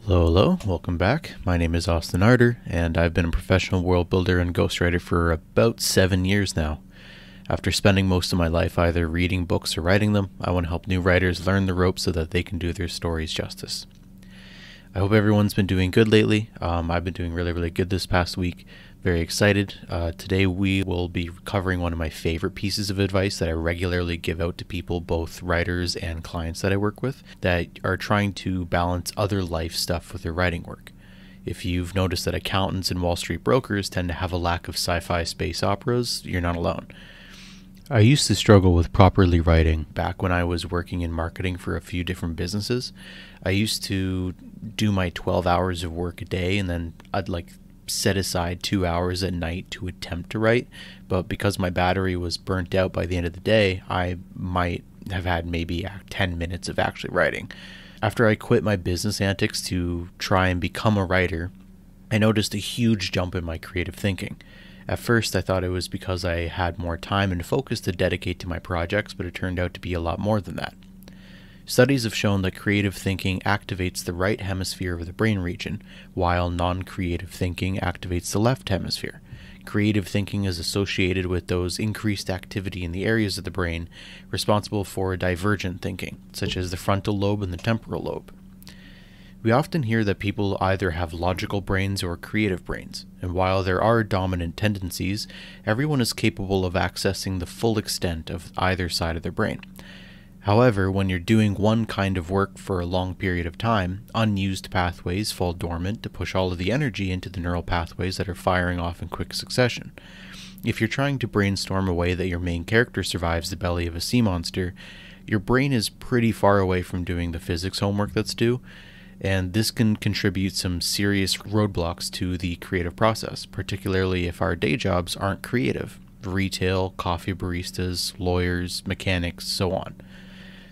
Hello, hello, welcome back. My name is AustinArdor, and I've been a professional world builder and ghostwriter for about 7 years now. After spending most of my life either reading books or writing them, I want to help new writers learn the ropes so that they can do their stories justice. I hope everyone's been doing good lately. I've been doing really good this past week. Very excited. Today we will be covering one of my favorite pieces of advice that I regularly give out to people, both writers and clients that I work with, that are trying to balance other life stuff with their writing work. If you've noticed that accountants and Wall Street brokers tend to have a lack of sci-fi space operas, you're not alone. I used to struggle with properly writing back when I was working in marketing for a few different businesses. I used to do my 12 hours of work a day, and then I'd set aside 2 hours at night to attempt to write, but because my battery was burnt out by the end of the day, I might have had maybe 10 minutes of actually writing. After I quit my business antics to try and become a writer, I noticed a huge jump in my creative thinking. At first, I thought it was because I had more time and focus to dedicate to my projects, but it turned out to be a lot more than that. Studies have shown that creative thinking activates the right hemisphere of the brain region, while non-creative thinking activates the left hemisphere. Creative thinking is associated with those increased activity in the areas of the brain responsible for divergent thinking, such as the frontal lobe and the temporal lobe. We often hear that people either have logical brains or creative brains, and while there are dominant tendencies, everyone is capable of accessing the full extent of either side of their brain. However, when you're doing one kind of work for a long period of time, unused pathways fall dormant to push all of the energy into the neural pathways that are firing off in quick succession. If you're trying to brainstorm a way that your main character survives the belly of a sea monster, your brain is pretty far away from doing the physics homework that's due, and this can contribute some serious roadblocks to the creative process, particularly if our day jobs aren't creative. Retail, coffee baristas, lawyers, mechanics, so on.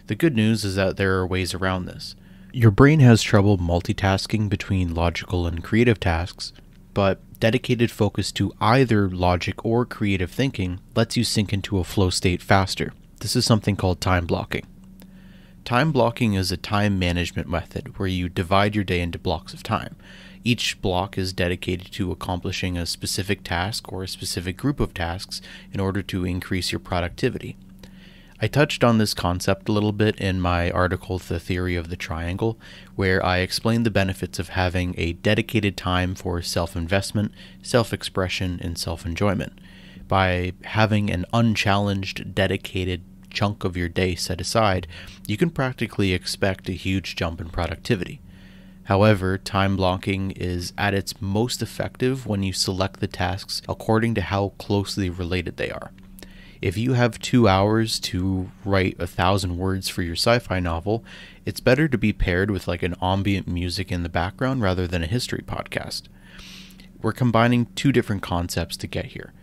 The good news is that there are ways around this. Your brain has trouble multitasking between logical and creative tasks, but dedicated focus to either logic or creative thinking lets you sink into a flow state faster. This is something called time blocking. Time blocking is a time management method where you divide your day into blocks of time. Each block is dedicated to accomplishing a specific task or a specific group of tasks in order to increase your productivity. I touched on this concept a little bit in my article, The Theory of the Triangle, where I explained the benefits of having a dedicated time for self-investment, self-expression, and self-enjoyment. By having an unchallenged, dedicated chunk of your day set aside, you can practically expect a huge jump in productivity. However, time blocking is at its most effective when you select the tasks according to how closely related they are. If you have 2 hours to write 1,000 words for your sci-fi novel, it's better to be paired with an ambient music in the background rather than a history podcast. We're combining two different concepts to get here.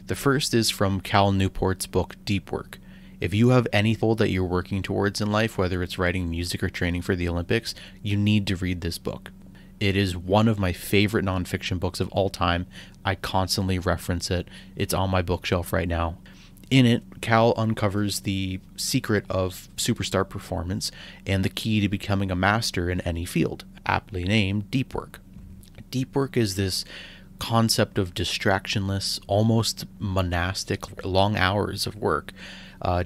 The first is from Cal Newport's book, Deep Work. If you have any goal that you're working towards in life, whether it's writing music or training for the Olympics, you need to read this book. It is one of my favorite nonfiction books of all time. I constantly reference it. It's on my bookshelf right now. In it, Cal uncovers the secret of superstar performance and the key to becoming a master in any field, aptly named deep work. Deep work is this concept of distractionless, almost monastic, long hours of work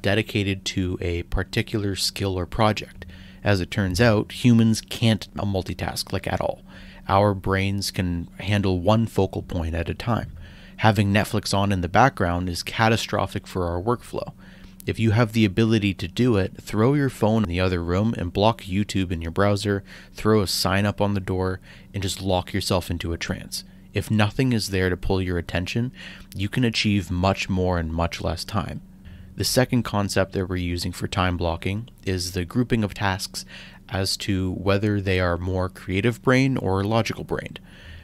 dedicated to a particular skill or project. As it turns out, humans can't multitask at all. Our brains can handle one focal point at a time. Having Netflix on in the background is catastrophic for our workflow. If you have the ability to do it, throw your phone in the other room and block YouTube in your browser, throw a sign up on the door, and just lock yourself into a trance. If nothing is there to pull your attention, you can achieve much more in much less time. The second concept that we're using for time blocking is the grouping of tasks as to whether they are more creative brain or logical brained.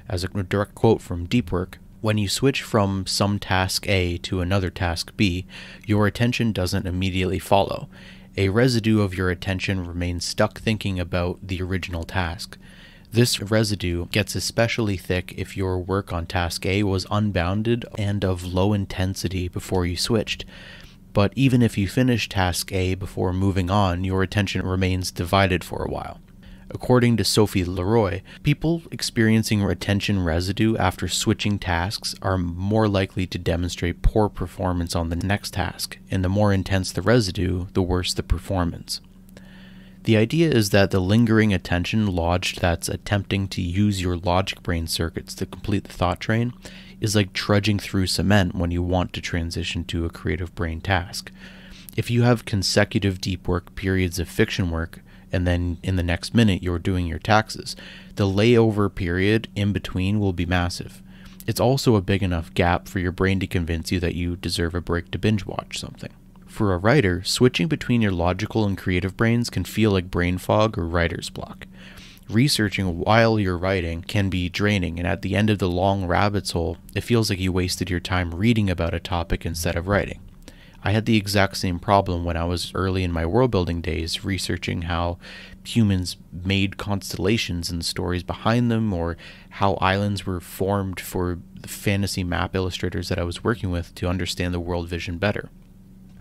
As a direct quote from Deep Work, when you switch from some task A to another task B, your attention doesn't immediately follow. A residue of your attention remains stuck thinking about the original task. This residue gets especially thick if your work on task A was unbounded and of low intensity before you switched. But even if you finish task A before moving on, your attention remains divided for a while. According to Sophie Leroy, people experiencing attention residue after switching tasks are more likely to demonstrate poor performance on the next task, and the more intense the residue, the worse the performance. The idea is that the lingering attention lodged that's attempting to use your logic brain circuits to complete the thought train is like trudging through cement when you want to transition to a creative brain task. If you have consecutive deep work periods of fiction work, and then in the next minute you're doing your taxes, the layover period in between will be massive. It's also a big enough gap for your brain to convince you that you deserve a break to binge watch something. For a writer, switching between your logical and creative brains can feel like brain fog or writer's block. Researching while you're writing can be draining, and at the end of the long rabbit's hole, it feels like you wasted your time reading about a topic instead of writing. I had the exact same problem when I was early in my world building days, researching how humans made constellations and the stories behind them, or how islands were formed for the fantasy map illustrators that I was working with to understand the world vision better.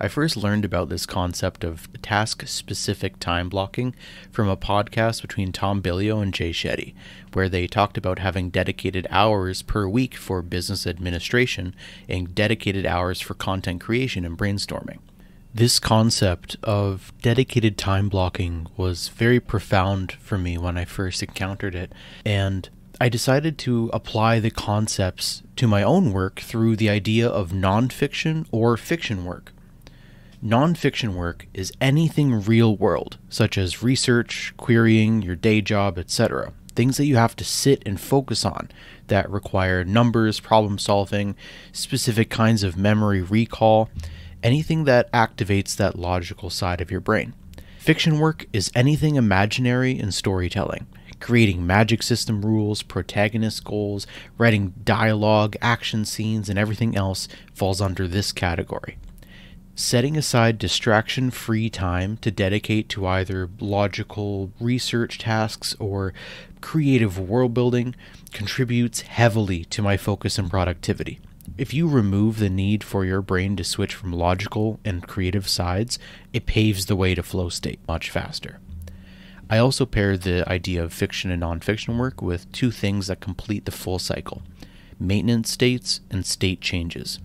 I first learned about this concept of task-specific time blocking from a podcast between Tom Billio and Jay Shetty, where they talked about having dedicated hours per week for business administration and dedicated hours for content creation and brainstorming. This concept of dedicated time blocking was very profound for me when I first encountered it, and I decided to apply the concepts to my own work through the idea of nonfiction or fiction work. Nonfiction work is anything real world, such as research, querying, your day job, etc. Things that you have to sit and focus on that require numbers, problem solving, specific kinds of memory recall, anything that activates that logical side of your brain. Fiction work is anything imaginary and storytelling. Creating magic system rules, protagonist goals, writing dialogue, action scenes, and everything else falls under this category. Setting aside distraction-free time to dedicate to either logical research tasks or creative world building contributes heavily to my focus and productivity. If you remove the need for your brain to switch from logical and creative sides, it paves the way to flow state much faster. I also pair the idea of fiction and nonfiction work with two things that complete the full cycle: maintenance states and state changes.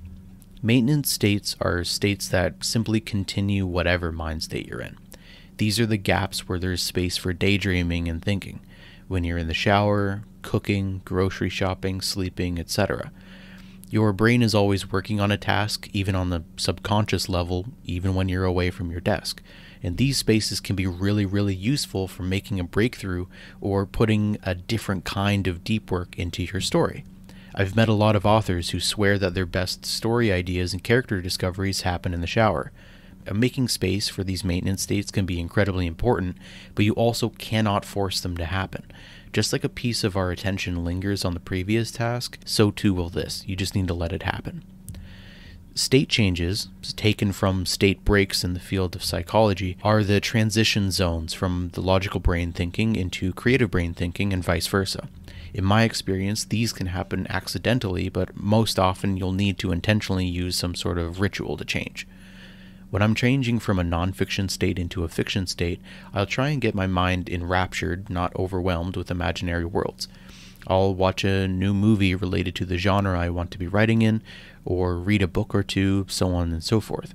Maintenance states are states that simply continue whatever mind state you're in. These are the gaps where there's space for daydreaming and thinking, when you're in the shower, cooking, grocery shopping, sleeping, etc. Your brain is always working on a task, even on the subconscious level, even when you're away from your desk. And these spaces can be really useful for making a breakthrough or putting a different kind of deep work into your story. I've met a lot of authors who swear that their best story ideas and character discoveries happen in the shower. Making space for these maintenance states can be incredibly important, but you also cannot force them to happen. Just like a piece of our attention lingers on the previous task, so too will this. You just need to let it happen. State changes, taken from state breaks in the field of psychology, are the transition zones from the logical brain thinking into creative brain thinking and vice versa. In my experience, these can happen accidentally, but most often you'll need to intentionally use some sort of ritual to change. When I'm changing from a nonfiction state into a fiction state, I'll try and get my mind enraptured, not overwhelmed with imaginary worlds. I'll watch a new movie related to the genre I want to be writing in, or read a book or two, so on and so forth.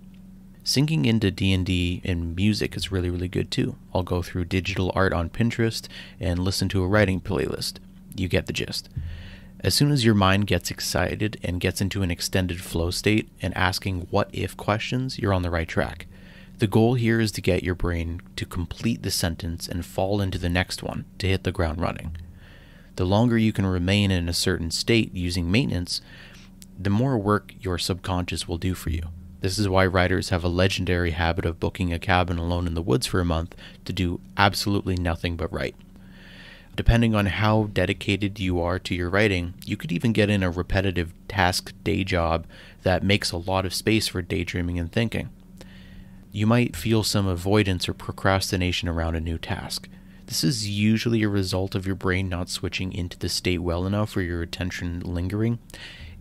Syncing into D&D and music is really good too. I'll go through digital art on Pinterest and listen to a writing playlist. You get the gist. As soon as your mind gets excited and gets into an extended flow state and asking what-if questions, you're on the right track. The goal here is to get your brain to complete the sentence and fall into the next one to hit the ground running. The longer you can remain in a certain state using maintenance, the more work your subconscious will do for you. This is why writers have a legendary habit of booking a cabin alone in the woods for a month to do absolutely nothing but write. Depending on how dedicated you are to your writing, you could even get in a repetitive task day job that makes a lot of space for daydreaming and thinking. You might feel some avoidance or procrastination around a new task. This is usually a result of your brain not switching into the state well enough for your attention lingering.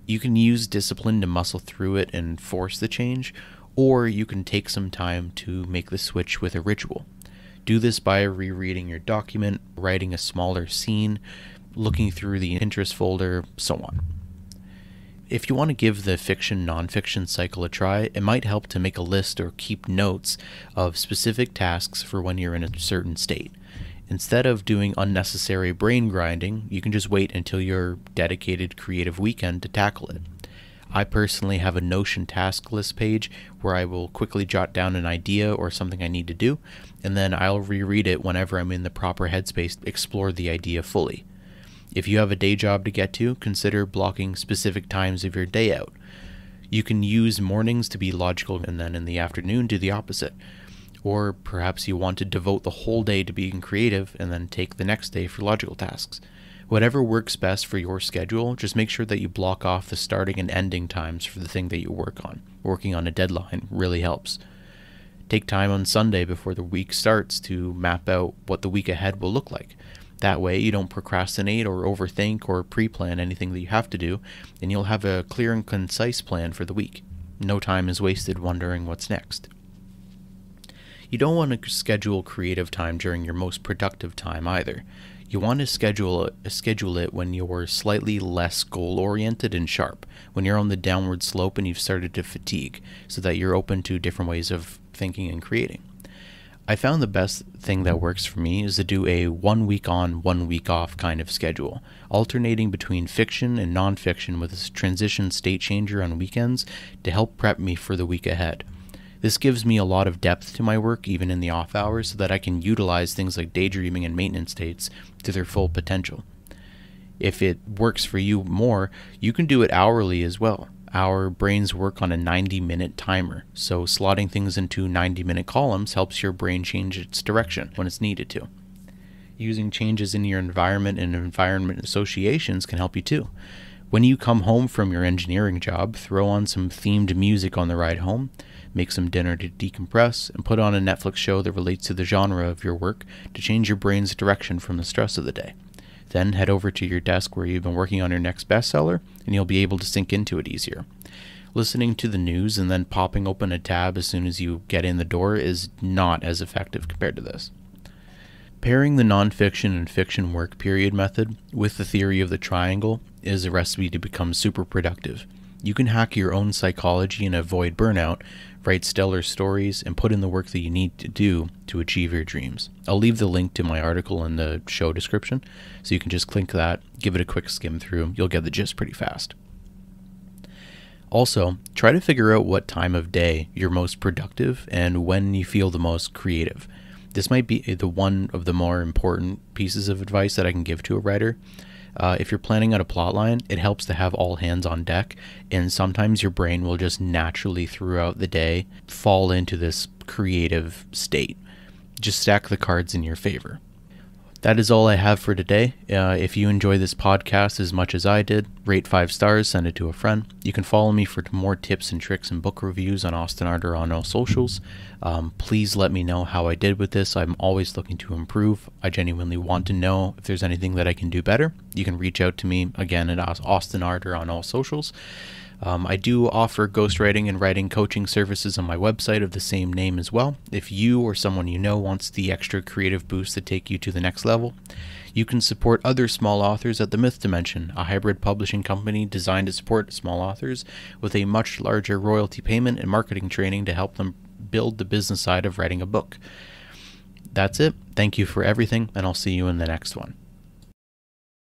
You can use discipline to muscle through it and force the change, or you can take some time to make the switch with a ritual. Do this by rereading your document, writing a smaller scene, looking through the interest folder, so on. If you want to give the fiction-nonfiction cycle a try, it might help to make a list or keep notes of specific tasks for when you're in a certain state. Instead of doing unnecessary brain grinding, you can just wait until your dedicated creative weekend to tackle it. I personally have a Notion task list page where I will quickly jot down an idea or something I need to do, and then I'll reread it whenever I'm in the proper headspace to explore the idea fully. If you have a day job to get to, consider blocking specific times of your day out. You can use mornings to be logical and then in the afternoon do the opposite. Or perhaps you want to devote the whole day to being creative and then take the next day for logical tasks. Whatever works best for your schedule, just make sure that you block off the starting and ending times for the thing that you work on. Working on a deadline really helps. Take time on Sunday before the week starts to map out what the week ahead will look like. That way you don't procrastinate or overthink or pre-plan anything that you have to do, and you'll have a clear and concise plan for the week. No time is wasted wondering what's next. You don't want to schedule creative time during your most productive time either. You want to schedule it when you're slightly less goal-oriented and sharp, when you're on the downward slope and you've started to fatigue, so that you're open to different ways of thinking and creating. I found the best thing that works for me is to do a 1 week on, 1 week off kind of schedule, alternating between fiction and nonfiction with a transition state changer on weekends to help prep me for the week ahead. This gives me a lot of depth to my work even in the off hours so that I can utilize things like daydreaming and maintenance states to their full potential. If it works for you more, you can do it hourly as well. Our brains work on a 90-minute timer, so slotting things into 90-minute columns helps your brain change its direction when it's needed to. Using changes in your environment and environment associations can help you too. When you come home from your engineering job, throw on some themed music on the ride home, make some dinner to decompress, and put on a Netflix show that relates to the genre of your work to change your brain's direction from the stress of the day. Then head over to your desk where you've been working on your next bestseller, and you'll be able to sink into it easier. Listening to the news and then popping open a tab as soon as you get in the door is not as effective compared to this. Pairing the nonfiction and fiction work period method with the theory of the triangle is a recipe to become super productive. You can hack your own psychology and avoid burnout, write stellar stories, and put in the work that you need to do to achieve your dreams. I'll leave the link to my article in the show description, so you can just click that, give it a quick skim through, you'll get the gist pretty fast. Also, try to figure out what time of day you're most productive and when you feel the most creative. This might be one of the more important pieces of advice that I can give to a writer. If you're planning out a plotline, it helps to have all hands on deck, and sometimes your brain will just naturally throughout the day fall into this creative state. Just stack the cards in your favor. That is all I have for today. If you enjoy this podcast as much as I did, rate 5 stars, send it to a friend. You can follow me for more tips and tricks and book reviews on AustinArdor on all socials. Please let me know how I did with this. I'm always looking to improve. I genuinely want to know if there's anything that I can do better. You can reach out to me again at AustinArdor on all socials. I do offer ghostwriting and writing coaching services on my website of the same name as well. If you or someone you know wants the extra creative boost to take you to the next level, you can support other small authors at the Myth Dimension, a hybrid publishing company designed to support small authors with a much larger royalty payment and marketing training to help them build the business side of writing a book. That's it. Thank you for everything, and I'll see you in the next one.